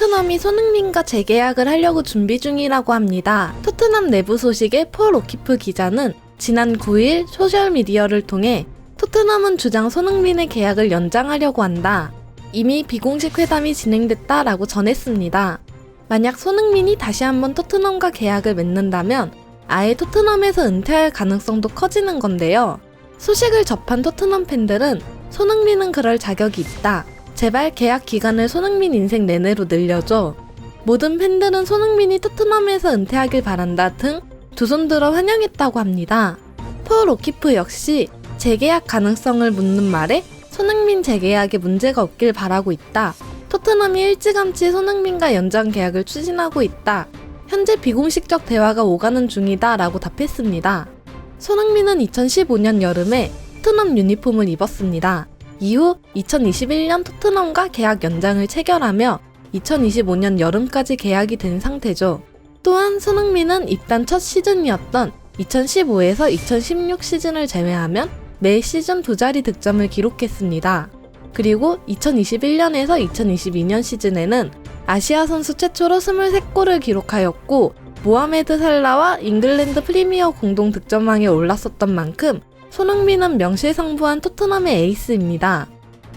토트넘이 손흥민과 재계약을 하려고 준비 중이라고 합니다. 토트넘 내부 소식의 폴 오키프 기자는 지난 9일 소셜미디어를 통해 토트넘은 주장 손흥민의 계약을 연장하려고 한다. 이미 비공식 회담이 진행됐다라고 전했습니다. 만약 손흥민이 다시 한번 토트넘과 계약을 맺는다면 아예 토트넘에서 은퇴할 가능성도 커지는 건데요. 소식을 접한 토트넘 팬들은 손흥민은 그럴 자격이 있다. 제발 계약 기간을 손흥민 인생 내내로 늘려줘. 모든 팬들은 손흥민이 토트넘에서 은퇴하길 바란다 등 두 손 들어 환영했다고 합니다. 폴 오키프 역시 재계약 가능성을 묻는 말에 손흥민 재계약에 문제가 없길 바라고 있다. 토트넘이 일찌감치 손흥민과 연장 계약을 추진하고 있다. 현재 비공식적 대화가 오가는 중이다 라고 답했습니다. 손흥민은 2015년 여름에 토트넘 유니폼을 입었습니다. 이후 2021년 토트넘과 계약 연장을 체결하며 2025년 여름까지 계약이 된 상태죠. 또한 손흥민은 입단 첫 시즌이었던 2015에서 2016 시즌을 제외하면 매 시즌 2자리 득점을 기록했습니다. 그리고 2021년에서 2022년 시즌에는 아시아 선수 최초로 23골을 기록하였고 모하메드 살라와 잉글랜드 프리미어 공동 득점왕에 올랐었던 만큼 손흥민은 명실상부한 토트넘의 에이스입니다.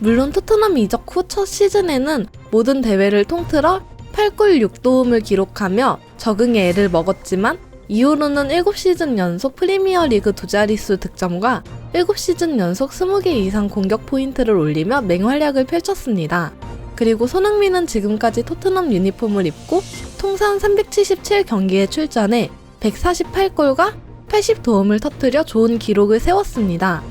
물론 토트넘 이적 후 첫 시즌에는 모든 대회를 통틀어 8골 6도움을 기록하며 적응에 애를 먹었지만 이후로는 7시즌 연속 프리미어 리그 2자릿수 득점과 7시즌 연속 20개 이상 공격 포인트를 올리며 맹활약을 펼쳤습니다. 그리고 손흥민은 지금까지 토트넘 유니폼을 입고 통산 377경기에 출전해 148골과 80도움을 터뜨려 좋은 기록을 세웠습니다.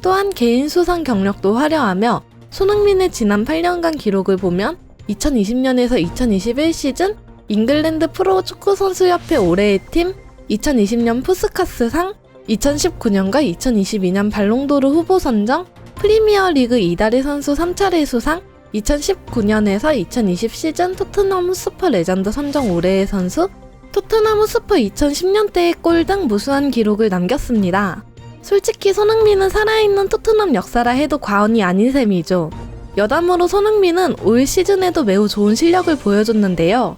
또한 개인 수상 경력도 화려하며 손흥민의 지난 8년간 기록을 보면 2020년에서 2021 시즌 잉글랜드 프로 축구선수협회 올해의 팀, 2020년 푸스카스상, 2019년과 2022년 발롱도르 후보 선정, 프리미어 리그 이다리 선수 3차례 수상, 2019년에서 2020 시즌 토트넘 슈퍼 레전드 선정 올해의 선수, 토트넘 슈퍼 2010년대의 골 등 무수한 기록을 남겼습니다. 솔직히 손흥민은 살아있는 토트넘 역사라 해도 과언이 아닌 셈이죠. 여담으로 손흥민은 올 시즌에도 매우 좋은 실력을 보여줬는데요.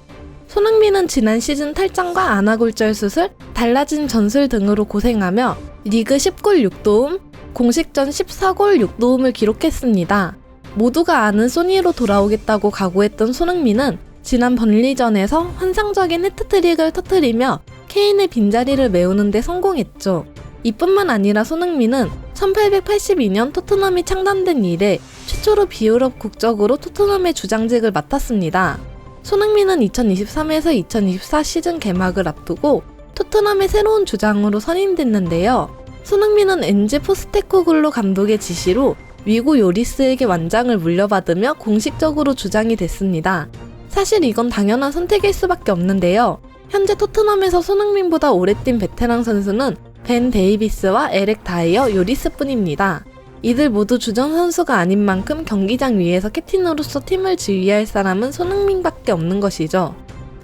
손흥민은 지난 시즌 탈장과 안아골절 수술, 달라진 전술 등으로 고생하며 리그 10골 6도움, 공식전 14골 6도움을 기록했습니다. 모두가 아는 소니로 돌아오겠다고 각오했던 손흥민은 지난 번리전에서 환상적인 해트트릭을 터뜨리며 케인의 빈자리를 메우는 데 성공했죠. 이뿐만 아니라 손흥민은 1882년 토트넘이 창단된 이래 최초로 비유럽 국적으로 토트넘의 주장직을 맡았습니다. 손흥민은 2023에서 2024 시즌 개막을 앞두고 토트넘의 새로운 주장으로 선임됐는데요. 손흥민은 엔지 포스테코글루 감독의 지시로 위고 요리스에게 완장을 물려받으며 공식적으로 주장이 됐습니다. 사실 이건 당연한 선택일 수밖에 없는데요. 현재 토트넘에서 손흥민보다 오래 뛴 베테랑 선수는 벤 데이비스와 에렉 다이어 요리스뿐입니다. 이들 모두 주전 선수가 아닌 만큼 경기장 위에서 캡틴으로서 팀을 지휘할 사람은 손흥민밖에 없는 것이죠.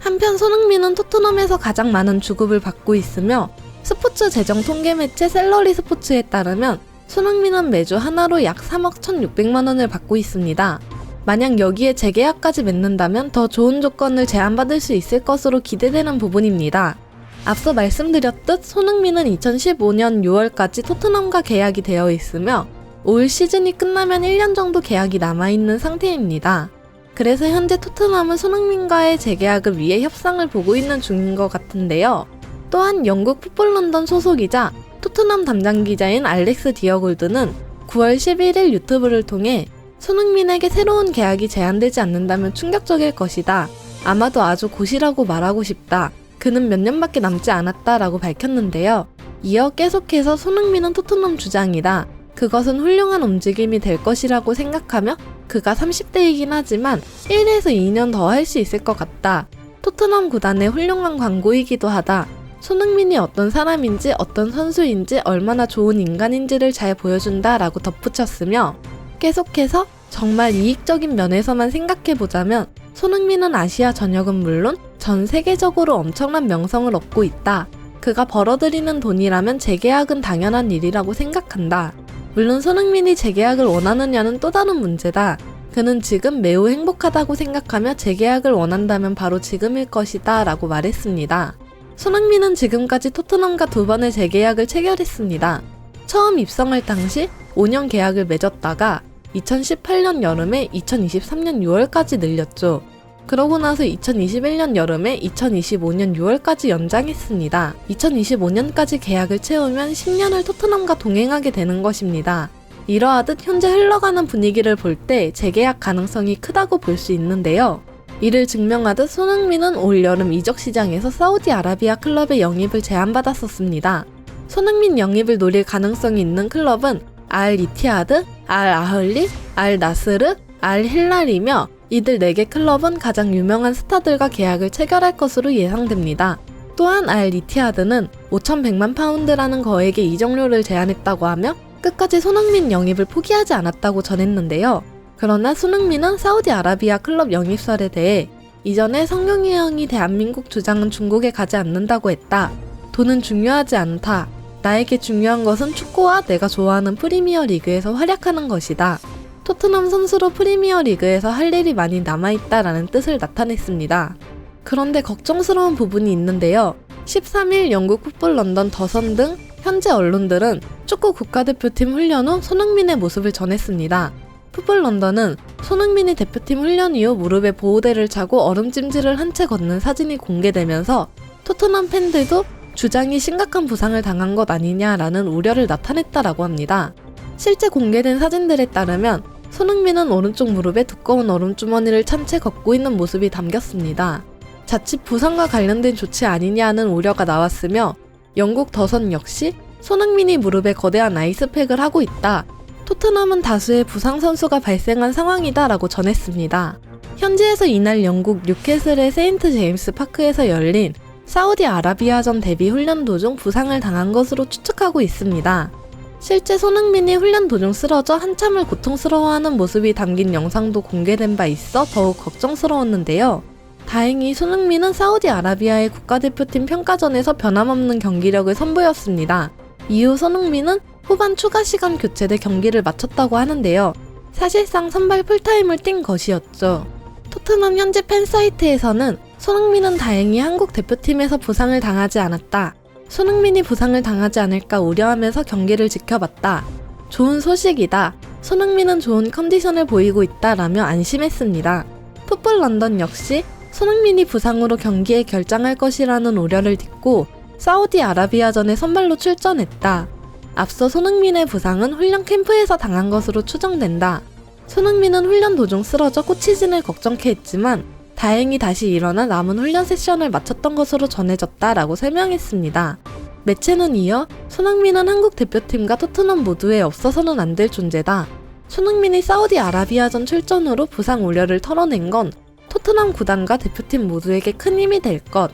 한편 손흥민은 토트넘에서 가장 많은 주급을 받고 있으며 스포츠 재정 통계 매체 셀러리 스포츠에 따르면 손흥민은 매주 하나로 약 3억 1,600만 원을 받고 있습니다. 만약 여기에 재계약까지 맺는다면 더 좋은 조건을 제안받을 수 있을 것으로 기대되는 부분입니다. 앞서 말씀드렸듯 손흥민은 2015년 6월까지 토트넘과 계약이 되어 있으며 올 시즌이 끝나면 1년 정도 계약이 남아있는 상태입니다. 그래서 현재 토트넘은 손흥민과의 재계약을 위해 협상을 보고 있는 중인 것 같은데요. 또한 영국 풋볼 런던 소속이자 토트넘 담당 기자인 알렉스 디어골드는 9월 11일 유튜브를 통해 손흥민에게 새로운 계약이 제안되지 않는다면 충격적일 것이다. 아마도 아주 곧이라고 말하고 싶다. 그는 몇 년밖에 남지 않았다 라고 밝혔는데요. 이어 계속해서 손흥민은 토트넘 주장이다. 그것은 훌륭한 움직임이 될 것이라고 생각하며 그가 30대이긴 하지만 1에서 2년 더 할 수 있을 것 같다. 토트넘 구단의 훌륭한 광고이기도 하다. 손흥민이 어떤 사람인지 어떤 선수인지 얼마나 좋은 인간인지를 잘 보여준다 라고 덧붙였으며 계속해서 정말 이익적인 면에서만 생각해보자면 손흥민은 아시아 전역은 물론 전 세계적으로 엄청난 명성을 얻고 있다. 그가 벌어들이는 돈이라면 재계약은 당연한 일이라고 생각한다. 물론 손흥민이 재계약을 원하느냐는 또 다른 문제다. 그는 지금 매우 행복하다고 생각하며 재계약을 원한다면 바로 지금일 것이다 라고 말했습니다. 손흥민은 지금까지 토트넘과 2번의 재계약을 체결했습니다. 처음 입성할 당시 5년 계약을 맺었다가 2018년 여름에 2023년 6월까지 늘렸죠. 그러고 나서 2021년 여름에 2025년 6월까지 연장했습니다. 2025년까지 계약을 채우면 10년을 토트넘과 동행하게 되는 것입니다. 이러하듯 현재 흘러가는 분위기를 볼 때 재계약 가능성이 크다고 볼 수 있는데요. 이를 증명하듯 손흥민은 올 여름 이적 시장에서 사우디아라비아 클럽의 영입을 제안받았었습니다. 손흥민 영입을 노릴 가능성이 있는 클럽은 알 이티하드, 알 아흘리, 알 나스르, 알 힐랄이며 이들 4개 클럽은 가장 유명한 스타들과 계약을 체결할 것으로 예상됩니다. 또한 알 이티하드는 5,100만 파운드라는 거액의 이적료를 제안했다고 하며 끝까지 손흥민 영입을 포기하지 않았다고 전했는데요. 그러나 손흥민은 사우디아라비아 클럽 영입설에 대해 이전에 성경이 형이 대한민국 주장은 중국에 가지 않는다고 했다. 돈은 중요하지 않다. 나에게 중요한 것은 축구와 내가 좋아하는 프리미어 리그에서 활약하는 것이다. 토트넘 선수로 프리미어 리그에서 할 일이 많이 남아있다라는 뜻을 나타냈습니다. 그런데 걱정스러운 부분이 있는데요. 13일 영국 풋볼 런던 더선 등 현지 언론들은 축구 국가대표팀 훈련 후 손흥민의 모습을 전했습니다. 풋볼 런던은 손흥민이 대표팀 훈련 이후 무릎에 보호대를 차고 얼음찜질을 한 채 걷는 사진이 공개되면서 토트넘 팬들도 주장이 심각한 부상을 당한 것 아니냐라는 우려를 나타냈다라고 합니다. 실제 공개된 사진들에 따르면 손흥민은 오른쪽 무릎에 두꺼운 얼음주머니를 찬 채 걷고 있는 모습이 담겼습니다. 자칫 부상과 관련된 조치 아니냐는 우려가 나왔으며 영국 더선 역시 손흥민이 무릎에 거대한 아이스팩을 하고 있다. 토트넘은 다수의 부상 선수가 발생한 상황이다 라고 전했습니다. 현지에서 이날 영국 뉴캐슬의 세인트 제임스 파크에서 열린 사우디아라비아전 데뷔 훈련 도중 부상을 당한 것으로 추측하고 있습니다. 실제 손흥민이 훈련 도중 쓰러져 한참을 고통스러워하는 모습이 담긴 영상도 공개된 바 있어 더욱 걱정스러웠는데요. 다행히 손흥민은 사우디아라비아의 국가대표팀 평가전에서 변함없는 경기력을 선보였습니다. 이후 손흥민은 후반 추가 시간 교체돼 경기를 마쳤다고 하는데요. 사실상 선발 풀타임을 뛴 것이었죠. 토트넘 현지 팬사이트에서는 손흥민은 다행히 한국 대표팀에서 부상을 당하지 않았다. 손흥민이 부상을 당하지 않을까 우려하면서 경기를 지켜봤다. 좋은 소식이다. 손흥민은 좋은 컨디션을 보이고 있다라며 안심했습니다. 풋볼 런던 역시 손흥민이 부상으로 경기에 결장할 것이라는 우려를 딛고 사우디아라비아전에 선발로 출전했다. 앞서 손흥민의 부상은 훈련 캠프에서 당한 것으로 추정된다. 손흥민은 훈련 도중 쓰러져 코치진을 걱정케 했지만 다행히 다시 일어나 남은 훈련 세션을 마쳤던 것으로 전해졌다라고 설명했습니다. 매체는 이어 손흥민은 한국 대표팀과 토트넘 모두에 없어서는 안 될 존재다. 손흥민이 사우디아라비아전 출전으로 부상 우려를 털어낸 건 토트넘 구단과 대표팀 모두에게 큰 힘이 될 것.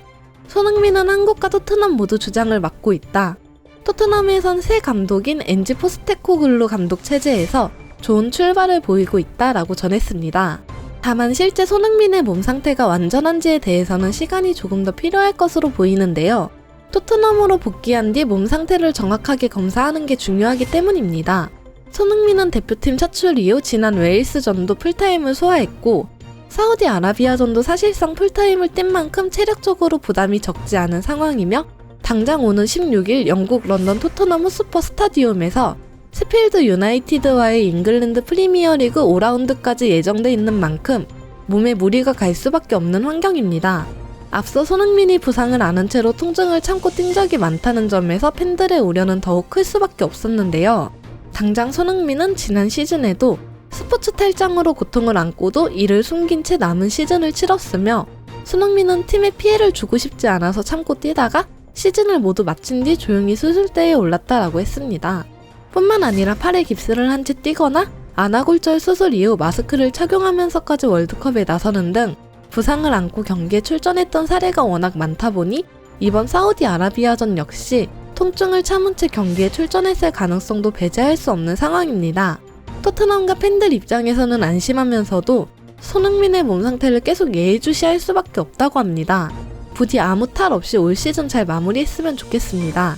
손흥민은 한국과 토트넘 모두 주장을 맡고 있다. 토트넘에선 새 감독인 엔지 포스테코글루 감독 체제에서 좋은 출발을 보이고 있다라고 전했습니다. 다만 실제 손흥민의 몸 상태가 완전한지에 대해서는 시간이 조금 더 필요할 것으로 보이는데요. 토트넘으로 복귀한 뒤 몸 상태를 정확하게 검사하는 게 중요하기 때문입니다. 손흥민은 대표팀 차출 이후 지난 웨일스전도 풀타임을 소화했고 사우디아라비아전도 사실상 풀타임을 뛴 만큼 체력적으로 부담이 적지 않은 상황이며 당장 오는 16일 영국 런던 토트넘 호스퍼 스타디움에서 스필드 유나이티드와의 잉글랜드 프리미어리그 5라운드까지 예정돼 있는 만큼 몸에 무리가 갈 수밖에 없는 환경입니다. 앞서 손흥민이 부상을 안은 채로 통증을 참고 뛴 적이 많다는 점에서 팬들의 우려는 더욱 클 수밖에 없었는데요. 당장 손흥민은 지난 시즌에도 스포츠 탈장으로 고통을 안고도 이를 숨긴 채 남은 시즌을 치렀으며 손흥민은 팀에 피해를 주고 싶지 않아서 참고 뛰다가 시즌을 모두 마친 뒤 조용히 수술대에 올랐다라고 했습니다. 뿐만 아니라 팔에 깁스를 한 채 뛰거나 안아골절 수술 이후 마스크를 착용하면서까지 월드컵에 나서는 등 부상을 안고 경기에 출전했던 사례가 워낙 많다 보니 이번 사우디아라비아전 역시 통증을 참은 채 경기에 출전했을 가능성도 배제할 수 없는 상황입니다. 토트넘과 팬들 입장에서는 안심하면서도 손흥민의 몸 상태를 계속 예의주시할 수밖에 없다고 합니다. 부디 아무 탈 없이 올 시즌 잘 마무리했으면 좋겠습니다.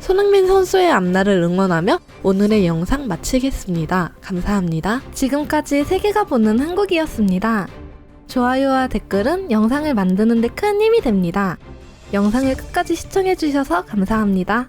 손흥민 선수의 앞날을 응원하며 오늘의 영상 마치겠습니다. 감사합니다. 지금까지 세계가 보는 한국이었습니다. 좋아요와 댓글은 영상을 만드는 데 큰 힘이 됩니다. 영상을 끝까지 시청해주셔서 감사합니다.